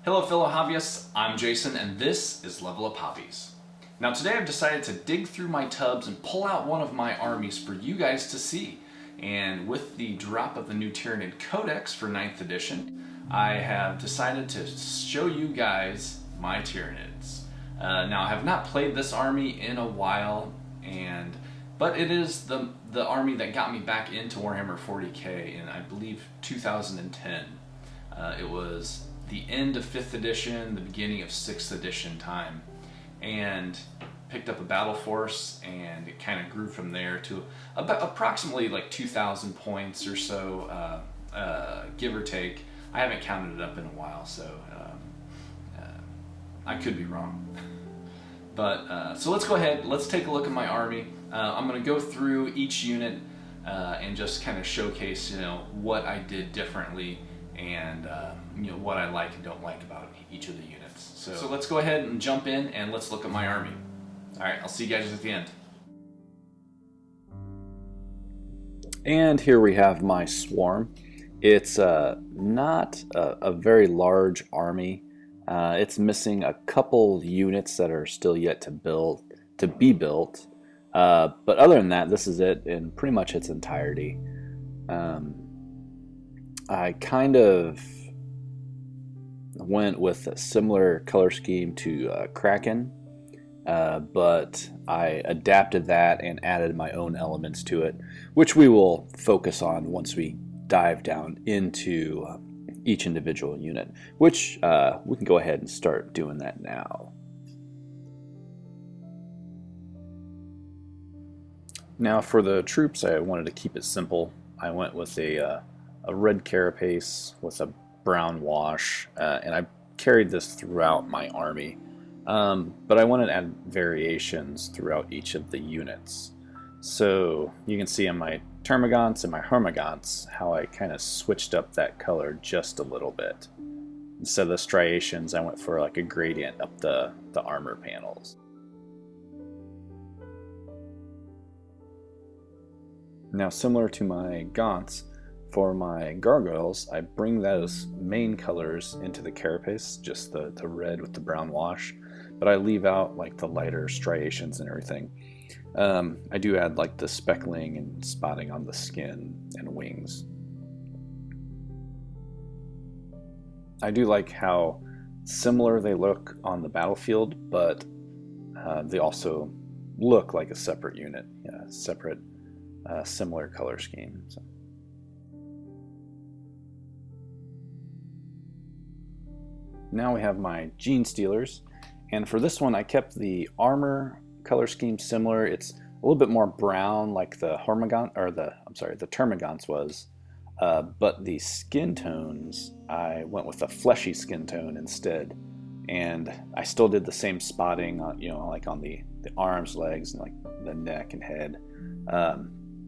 Hello fellow hobbyists, I'm Jason and this is Level Up Hobbies. Now today I've decided to dig through my tubs and pull out one of my armies for you guys to see. And with the drop of the new Tyranid Codex for 9th edition, I have decided to show you guys my Tyranids. Now I have not played this army in a while, but it is the army that got me back into Warhammer 40k in I believe 2010. It was the end of 5th edition, the beginning of 6th edition time, and picked up a battle force, and it kind of grew from there to about approximately like 2,000 points or so, give or take. I haven't counted it up in a while, so I could be wrong. But so let's go ahead, let's take a look at my army. I'm going to go through each unit and just kind of showcase, what I did differently and what I like and don't like about each of the units. So let's go ahead and jump in and let's look at my army. Alright, I'll see you guys at the end. And here we have my swarm. It's not a very large army. It's missing a couple units that are still yet to be built. But other than that, this is it in pretty much its entirety. I kind of went with a similar color scheme to Kraken, but I adapted that and added my own elements to it, which we will focus on once we dive down into each individual unit, which we can go ahead and start doing that now. Now for the troops, I wanted to keep it simple. I went with a red carapace with a brown wash, and I carried this throughout my army. But I wanted to add variations throughout each of the units. So you can see on my termagants and my hormagaunts how I kind of switched up that color just a little bit. Instead of the striations, I went for like a gradient up the armor panels. Now, similar to my gaunts, for my gargoyles, I bring those main colors into the carapace, just the red with the brown wash, but I leave out like the lighter striations and everything. I do add like the speckling and spotting on the skin and wings. I do like how similar they look on the battlefield, but they also look like a separate unit, separate, similar color scheme. So. Now we have my Gene Stealers, and for this one I kept the armor color scheme similar. It's a little bit more brown like the the termagants was, but the skin tones, I went with a fleshy skin tone instead, and I still did the same spotting, like on the arms, legs, and like the neck and head,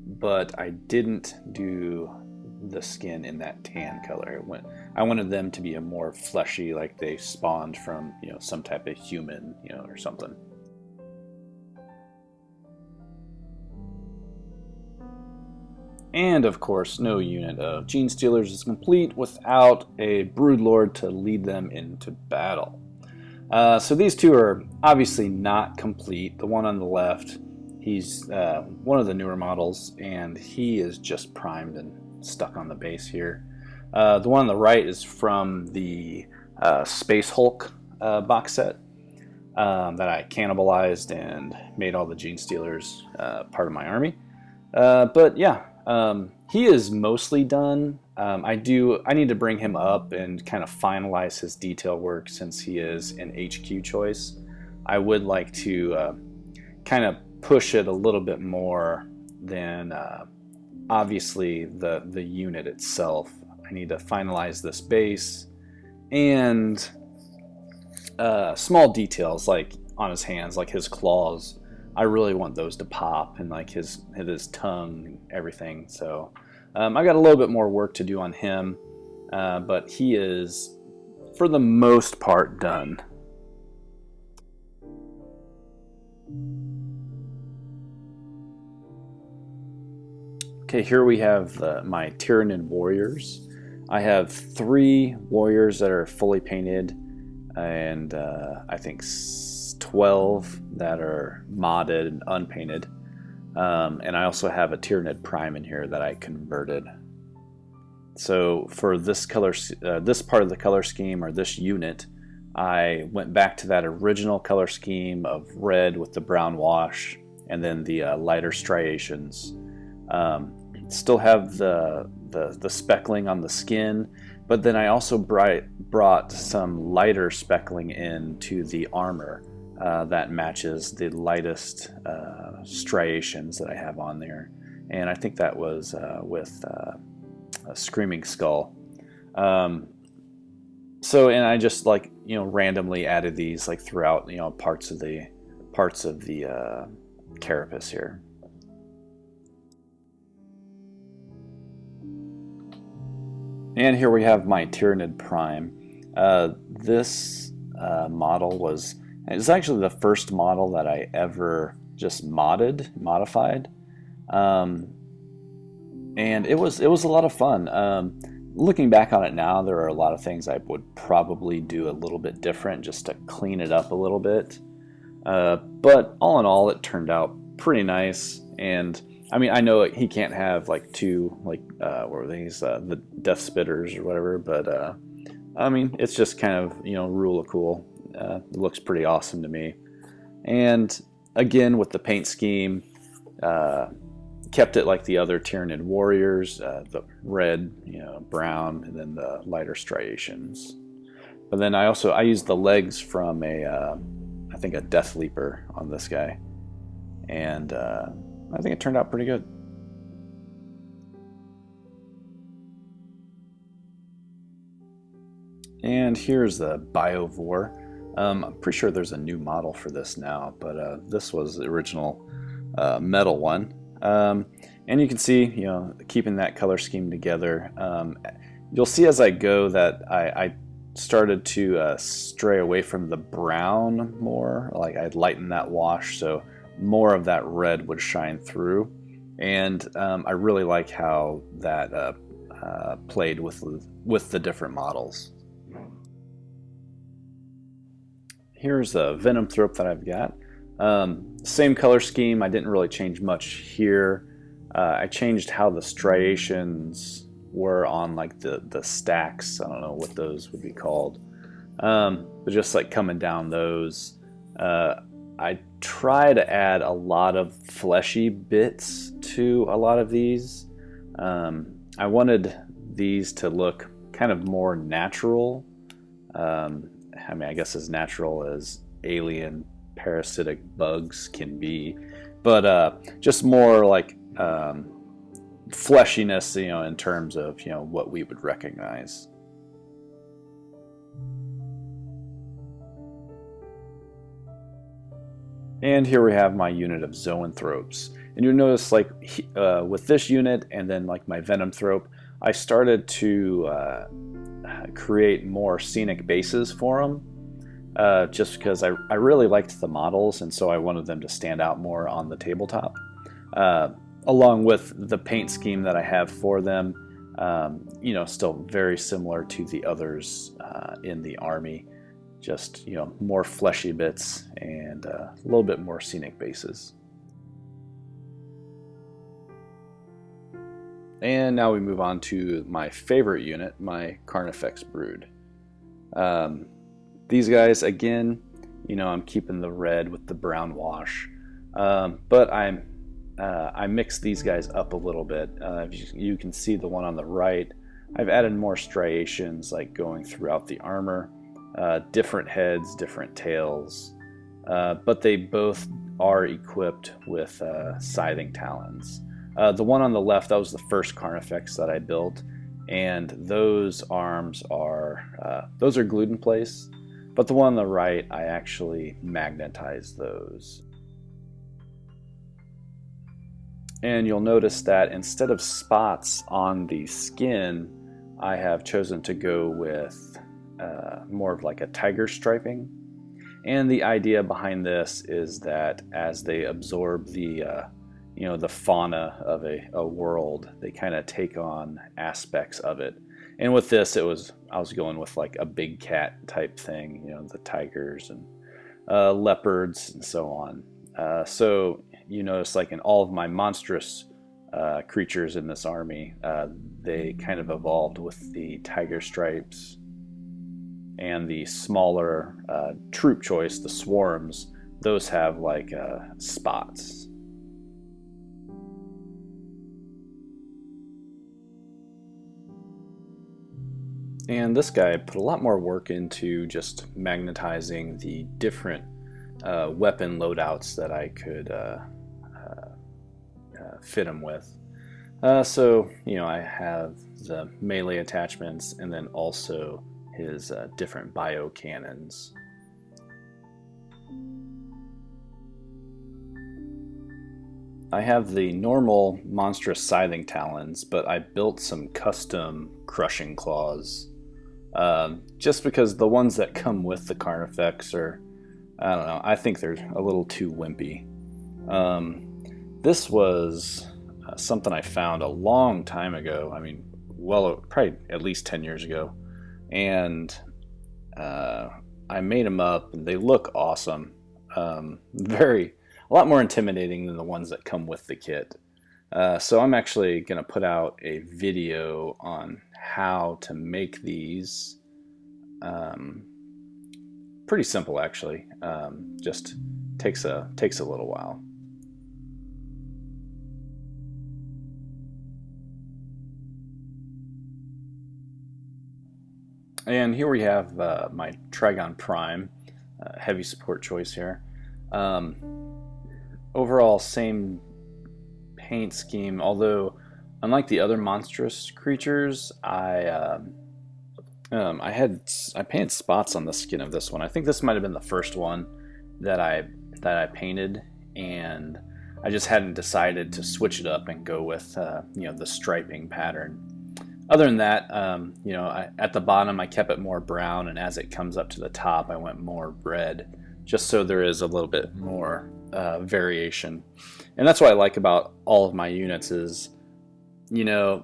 but I didn't do the skin in that tan color. I wanted them to be a more fleshy, like they spawned from some type of human, or something. And of course, no unit of Gene Stealers is complete without a Broodlord to lead them into battle. So these two are obviously not complete. The one on the left, he's one of the newer models, and he is just primed and stuck on the base here. The one on the right is from the Space Hulk box set that I cannibalized and made all the Gene Stealers part of my army. But yeah, he is mostly done. I need to bring him up and kind of finalize his detail work since he is an HQ choice. I would like to kind of push it a little bit more than obviously the unit itself. I need to finalize this base and small details like on his hands, like his claws. I really want those to pop, and like his tongue and everything. So I got a little bit more work to do on him, but he is for the most part done. Okay, here we have my Tyranid warriors. I have 3 warriors that are fully painted. and I think 12 that are modded and unpainted. And I also have a Tyranid Prime in here that I converted. So for this color, this part of the color scheme, or this unit, I went back to that original color scheme of red with the brown wash and then the lighter striations. Still have the speckling on the skin, but then I also brought some lighter speckling into the armor that matches the lightest striations that I have on there. And I think that was with a Screaming Skull. So, and I just randomly added these throughout parts of the carapace here. And here we have my Tyranid Prime. This model is actually the first model that I ever just modified, and it was a lot of fun. Looking back on it now, there are a lot of things I would probably do a little bit different just to clean it up a little bit. But all in all, it turned out pretty nice. And I mean, I know he can't have two what were these, the death spitters or whatever, but I mean, it's just kind of rule of cool. It looks pretty awesome to me. And again, with the paint scheme, kept it like the other Tyranid warriors, the red, brown, and then the lighter striations. But then I used the legs from I think a Death Leaper on this guy, and I think it turned out pretty good. And here's the Biovore. I'm pretty sure there's a new model for this now, but this was the original metal one. And you can see, keeping that color scheme together. You'll see as I go that I started to stray away from the brown more. I'd lighten that wash so more of that red would shine through. And I really like how that played with the different models. Here's the Venom Thrope that I've got. Same color scheme. I didn't really change much here. I changed how the striations were on the stacks. I don't know what those would be called, but just coming down those. I try to add a lot of fleshy bits to a lot of these. I wanted these to look kind of more natural. I mean, I guess as natural as alien parasitic bugs can be, but just more fleshiness, in terms of what we would recognize. And here we have my unit of Zoanthropes, and you'll notice with this unit and then my Venom Thrope, I started to create more scenic bases for them. Just because I really liked the models, and so I wanted them to stand out more on the tabletop, along with the paint scheme that I have for them. Still very similar to the others in the army, just more fleshy bits and a little bit more scenic bases. And now we move on to my favorite unit, my Carnifex Brood. These guys, again, I'm keeping the red with the brown wash, but I mix these guys up a little bit. You can see the one on the right, I've added more striations going throughout the armor, different heads, different tails, but they both are equipped with scything talons. The one on the left, that was the first Carnifex that I built, and those arms are glued in place. But the one on the right, I actually magnetized those. And you'll notice that instead of spots on the skin, I have chosen to go with more of a tiger striping. And the idea behind this is that as they absorb the fauna of a world, they kind of take on aspects of it. And with this, I was going with like a big cat type thing, the tigers and leopards and so on. So you notice, like in all of my monstrous creatures in this army, they kind of evolved with the tiger stripes, and the smaller troop choice, the swarms, those have like spots. And this guy put a lot more work into just magnetizing the different weapon loadouts that I could fit him with. So, I have the melee attachments and then also his different bio cannons. I have the normal monstrous scything talons, but I built some custom crushing claws. Just because the ones that come with the Carnifex are, I don't know, I think they're a little too wimpy. This was something I found a long time ago. I mean, probably at least 10 years ago. And I made them up, and they look awesome. A lot more intimidating than the ones that come with the kit. So I'm actually going to put out a video on how to make these. Pretty simple, actually. Just takes a little while. And here we have my Trigon Prime, heavy support choice here. Overall, same paint scheme, although unlike the other monstrous creatures, I painted spots on the skin of this one. I think this might have been the first one that I painted, and I just hadn't decided to switch it up and go with the striping pattern. Other than that, at the bottom I kept it more brown, and as it comes up to the top, I went more red, just so there is a little bit more variation. And that's what I like about all of my units is, they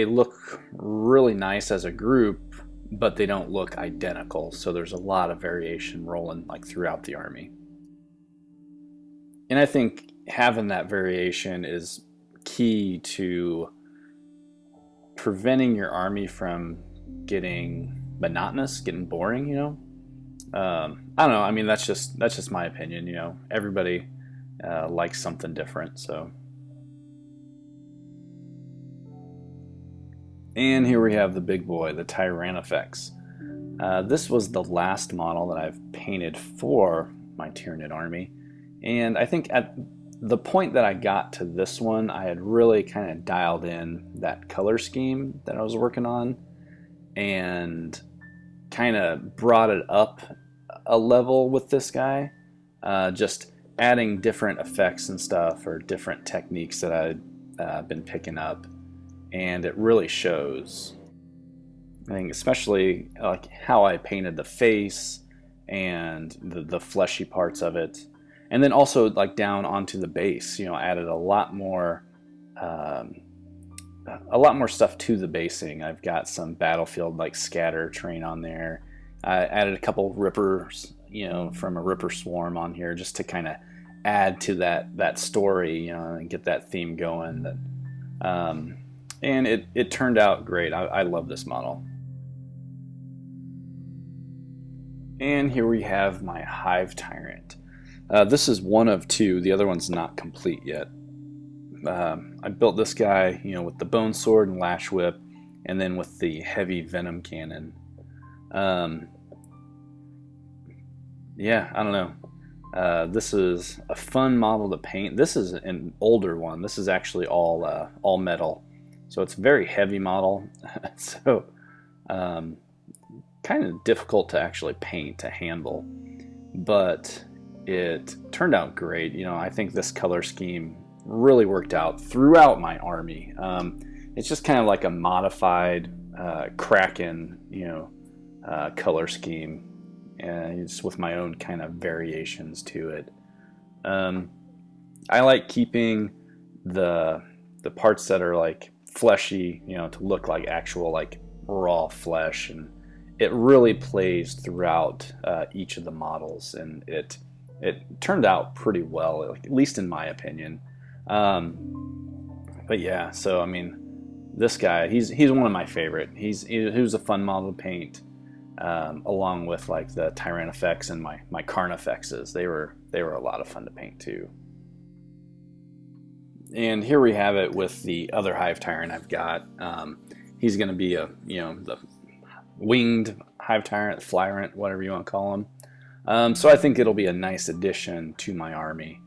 look really nice as a group, but they don't look identical. So there's a lot of variation rolling like throughout the army. And I think having that variation is key to preventing your army from getting monotonous, getting boring, I don't know. I mean, that's just my opinion, Everybody likes something different, so. And here we have the big boy, the Tyranifex. This was the last model that I've painted for my Tyranid army. And I think at the point that I got to this one, I had really kind of dialed in that color scheme that I was working on and kind of brought it up a level with this guy. Just adding different effects and stuff, or different techniques that I'd been picking up. And it really shows. I think especially like how I painted the face and the fleshy parts of it, and then also like down onto the base. Added a lot more stuff to the basing. I've got some battlefield like scatter terrain on there. I added a couple rippers, from a ripper swarm on here, just to kind of add to that story, and get that theme going. And it turned out great. I love this model. And here we have my Hive Tyrant. This is one of two. The other one's not complete yet. I built this guy, with the bone sword and lash whip, and then with the heavy venom cannon. Yeah, I don't know. This is a fun model to paint. This is an older one. This is actually all metal. So it's a very heavy model, so kind of difficult to actually paint, to handle, but it turned out great. I think this color scheme really worked out throughout my army. It's just kind of like a modified Kraken, color scheme, and just with my own kind of variations to it. I like keeping the parts that are like fleshy, you know, to look like actual like raw flesh, and it really plays throughout each of the models, and it turned out pretty well, like, at least in my opinion. But yeah, so I mean, this guy, he's one of my favorite. He was a fun model to paint, along with like the Tyrannifex and my Carnifexes. They were a lot of fun to paint too. And here we have it with the other Hive Tyrant I've got. He's going to be the winged Hive Tyrant, Flyrant, whatever you want to call him. So I think it'll be a nice addition to my army.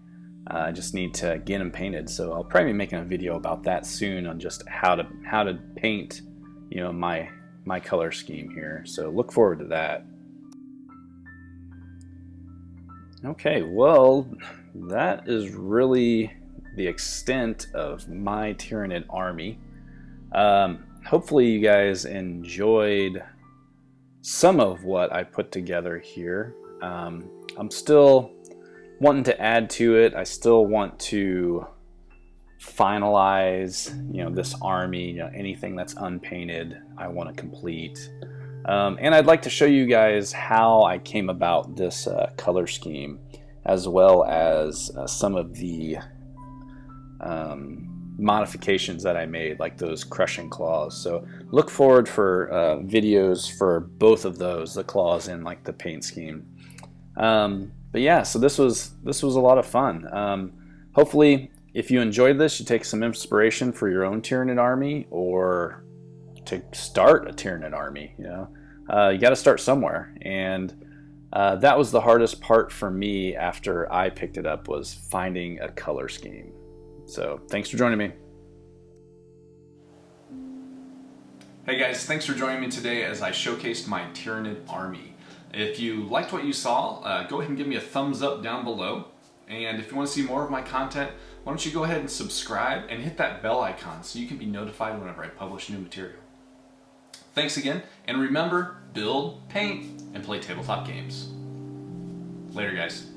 I just need to get him painted, so I'll probably be making a video about that soon on just how to paint, you know, my color scheme here. So look forward to that. Okay, well, that is really the extent of my Tyranid army. Hopefully you guys enjoyed some of what I put together here. I'm still wanting to add to it. I still want to finalize, you know, this army. You know, anything that's unpainted, I want to complete. And I'd like to show you guys how I came about this color scheme, as well as some of the modifications that I made, like those crushing claws. So look forward for videos for both of those, the claws and like the paint scheme. But yeah, so this was a lot of fun. Hopefully, if you enjoyed this, you take some inspiration for your own Tyranid army, or to start a Tyranid army. You know, you got to start somewhere, and that was the hardest part for me after I picked it up, was finding a color scheme. So thanks for joining me. Hey guys, thanks for joining me today as I showcased my Tyranid army. If you liked what you saw, go ahead and give me a thumbs up down below. And if you want to see more of my content, why don't you go ahead and subscribe and hit that bell icon so you can be notified whenever I publish new material. Thanks again, and remember, build, paint, and play tabletop games. Later, guys.